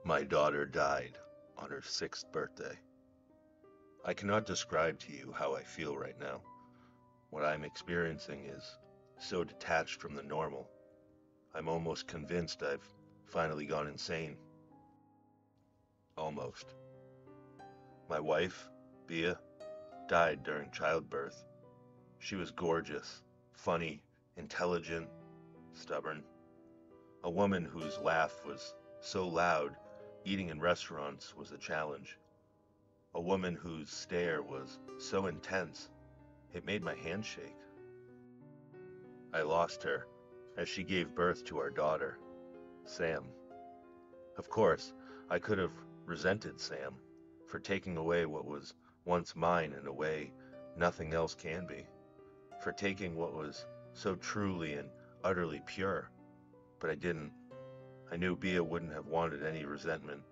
My daughter died on her 6th birthday. I cannot describe to you how I feel right now. What I'm experiencing is so detached from the normal. I'm almost convinced I've finally gone insane. Almost. My wife, Bea, died during childbirth. She was gorgeous, funny, intelligent, stubborn. A woman whose laugh was so loud, eating in restaurants was a challenge. A woman whose stare was so intense, it made my hands shake. I lost her as she gave birth to our daughter, Sam. Of course, I could have resented Sam for taking away what was once mine in a way nothing else can be, for taking what was so truly and utterly pure, but I didn't. I knew Bea wouldn't have wanted any resentment.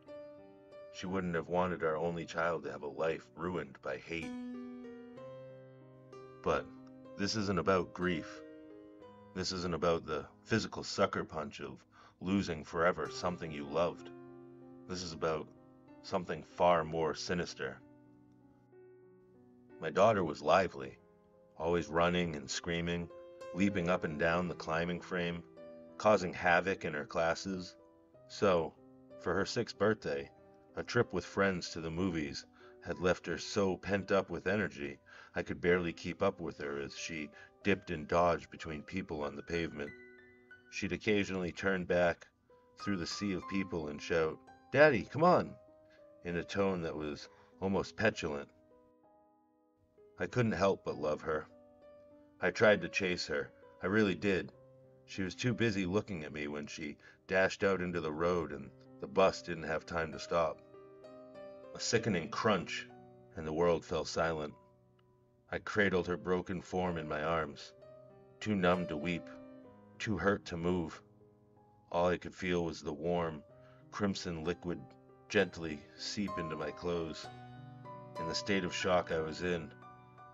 She wouldn't have wanted our only child to have a life ruined by hate. But this isn't about grief. This isn't about the physical sucker punch of losing forever something you loved. This is about something far more sinister. My daughter was lively, always running and screaming, leaping up and down the climbing frame, causing havoc in her classes. So, for her 6th birthday, a trip with friends to the movies had left her so pent up with energy I could barely keep up with her as she dipped and dodged between people on the pavement. She'd occasionally turn back through the sea of people and shout, "Daddy, come on!" in a tone that was almost petulant. I couldn't help but love her. I tried to chase her. I really did. She was too busy looking at me when she dashed out into the road and the bus didn't have time to stop. A sickening crunch, and the world fell silent. I cradled her broken form in my arms, too numb to weep, too hurt to move. All I could feel was the warm, crimson liquid gently seep into my clothes. In the state of shock I was in,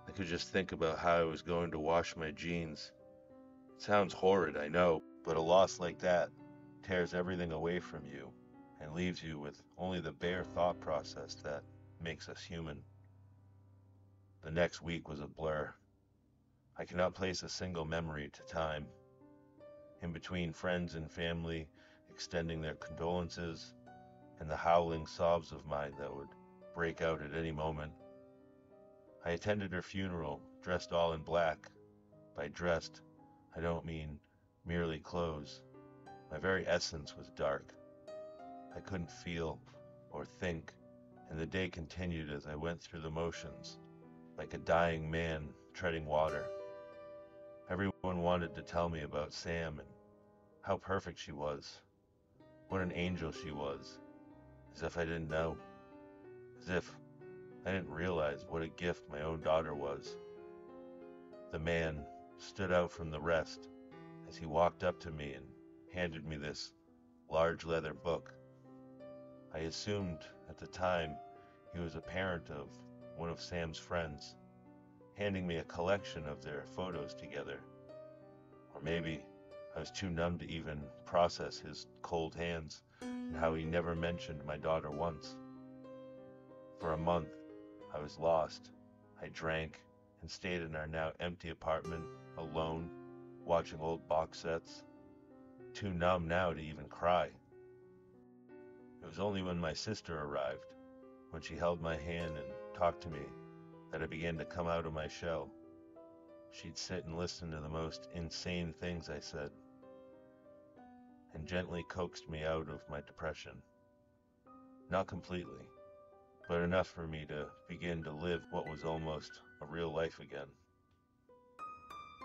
I could just think about how I was going to wash my jeans. It sounds horrid, I know, but a loss like that tears everything away from you and leaves you with only the bare thought process that makes us human. The next week was a blur. I cannot place a single memory to time. In between friends and family extending their condolences and the howling sobs of mine that would break out at any moment, I attended her funeral dressed all in black. By dressed, I don't mean merely clothes. My very essence was dark. I couldn't feel or think, and the day continued as I went through the motions, like a dying man treading water. Everyone wanted to tell me about Sam and how perfect she was, what an angel she was, as if I didn't know, as if I didn't realize what a gift my own daughter was. The man stood out from the rest as he walked up to me and handed me this large leather book. I assumed at the time he was a parent of one of Sam's friends, handing me a collection of their photos together. Or maybe I was too numb to even process his cold hands and how he never mentioned my daughter once. For a month, I was lost. I drank and stayed in our now empty apartment, alone, watching old box sets, too numb now to even cry. It was only when my sister arrived, when she held my hand and talked to me, that I began to come out of my shell. She'd sit and listen to the most insane things I said, and gently coaxed me out of my depression. Not completely, but enough for me to begin to live what was almost a real life again.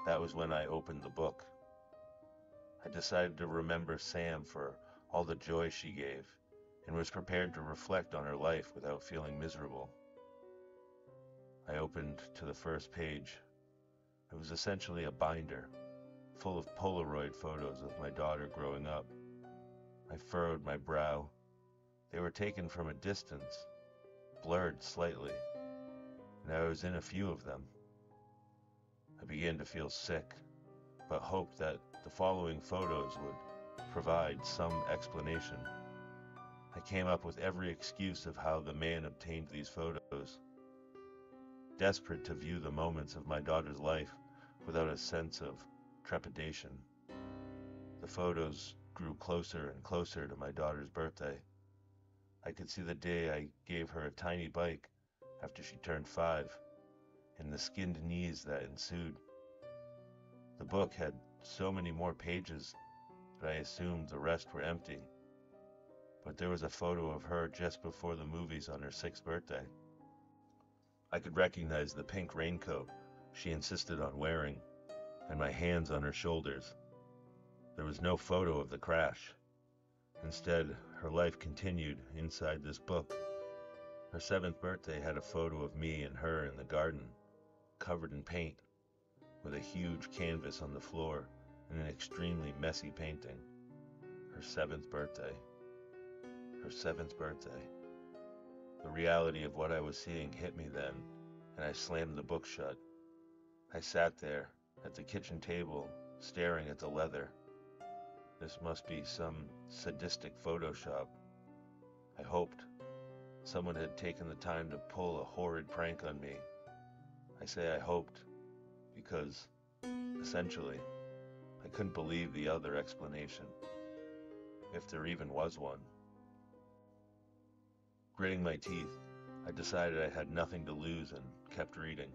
That was when I opened the book. I decided to remember Sam for all the joy she gave, and was prepared to reflect on her life without feeling miserable. I opened to the first page. It was essentially a binder, full of Polaroid photos of my daughter growing up. I furrowed my brow. They were taken from a distance, blurred slightly, and I was in a few of them. I began to feel sick, but hoped that the following photos would provide some explanation. I came up with every excuse of how the man obtained these photos, desperate to view the moments of my daughter's life without a sense of trepidation. The photos grew closer and closer to my daughter's birthday. I could see the day I gave her a tiny bike after she turned 5, and the skinned knees that ensued. The book had so many more pages that I assumed the rest were empty, but there was a photo of her just before the movies on her 6th birthday. I could recognize the pink raincoat she insisted on wearing, and my hands on her shoulders. There was no photo of the crash. Instead, her life continued inside this book. Her 7th birthday had a photo of me and her in the garden, covered in paint, with a huge canvas on the floor and an extremely messy painting. Her 7th birthday. Her 7th birthday. The reality of what I was seeing hit me then, and I slammed the book shut. I sat there at the kitchen table, staring at the leather. This must be some sadistic Photoshop. I hoped someone had taken the time to pull a horrid prank on me. I say I hoped because, essentially, I couldn't believe the other explanation, if there even was one. Gritting my teeth, I decided I had nothing to lose and kept reading.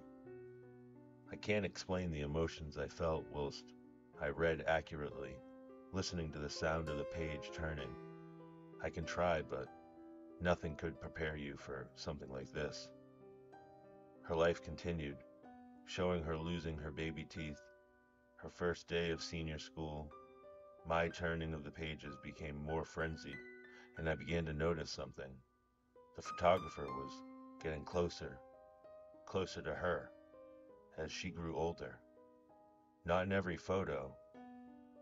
I can't explain the emotions I felt whilst I read accurately, listening to the sound of the page turning. I can try, but nothing could prepare you for something like this. Her life continued, showing her losing her baby teeth, her first day of senior school. My turning of the pages became more frenzied, and I began to notice something. The photographer was getting closer, closer to her, as she grew older. Not in every photo,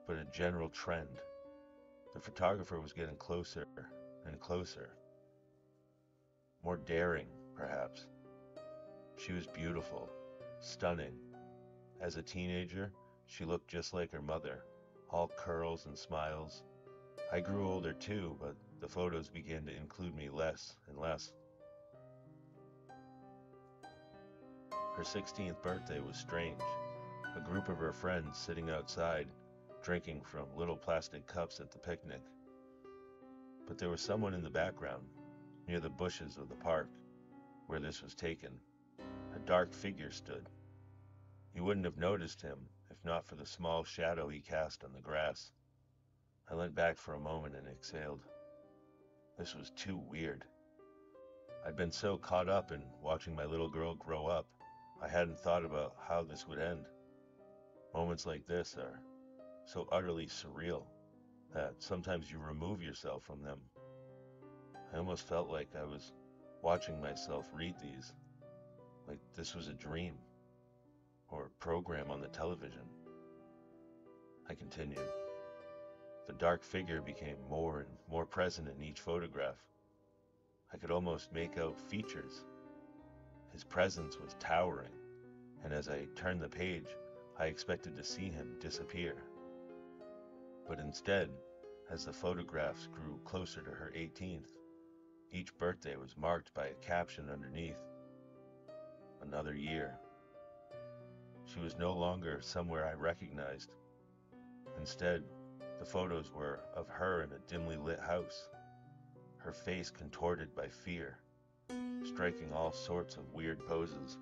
but a general trend. The photographer was getting closer and closer. More daring, perhaps. She was beautiful, stunning. As a teenager, she looked just like her mother, all curls and smiles. I grew older too, but the photos began to include me less and less. Her 16th birthday was strange. A group of her friends sitting outside, drinking from little plastic cups at the picnic. But there was someone in the background, near the bushes of the park, where this was taken. A dark figure stood. You wouldn't have noticed him if not for the small shadow he cast on the grass. I leant back for a moment and exhaled. This was too weird. I'd been so caught up in watching my little girl grow up, I hadn't thought about how this would end. Moments like this are so utterly surreal that sometimes you remove yourself from them. I almost felt like I was watching myself read these, like this was a dream or a program on the television. I continued. The dark figure became more and more present in each photograph. I could almost make out features. His presence was towering, and as I turned the page, I expected to see him disappear. But instead, as the photographs grew closer to her 18th, each birthday was marked by a caption underneath. Another year. She was no longer somewhere I recognized. Instead, the photos were of her in a dimly lit house, her face contorted by fear, striking all sorts of weird poses.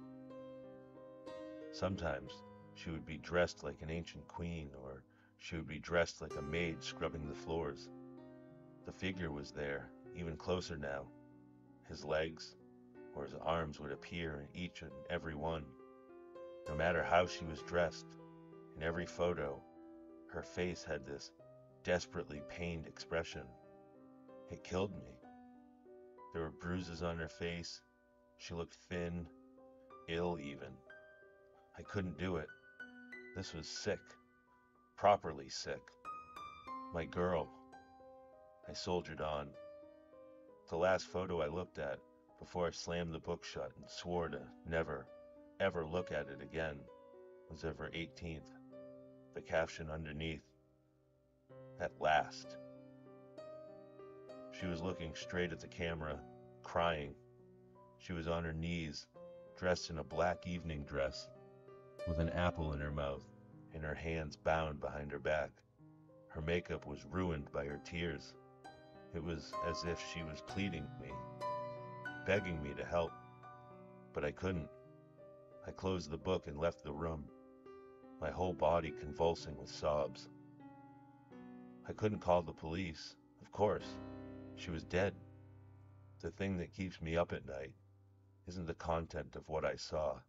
Sometimes she would be dressed like an ancient queen, or she would be dressed like a maid scrubbing the floors. The figure was there, even closer now. His legs or his arms would appear in each and every one. No matter how she was dressed, in every photo, her face had this desperately pained expression. It killed me. There were bruises on her face. She looked thin, ill even. I couldn't do it. This was sick. Properly sick. My girl. I soldiered on. The last photo I looked at before I slammed the book shut and swore to never, ever look at it again was of her 18th. The caption underneath, "At last." She was looking straight at the camera, crying. She was on her knees, dressed in a black evening dress, with an apple in her mouth, and her hands bound behind her back. Her makeup was ruined by her tears. It was as if she was pleading me, begging me to help, but I couldn't. I closed the book and left the room, my whole body convulsing with sobs. I couldn't call the police, of course. She was dead. The thing that keeps me up at night isn't the content of what I saw.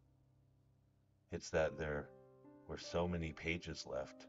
It's that there were so many pages left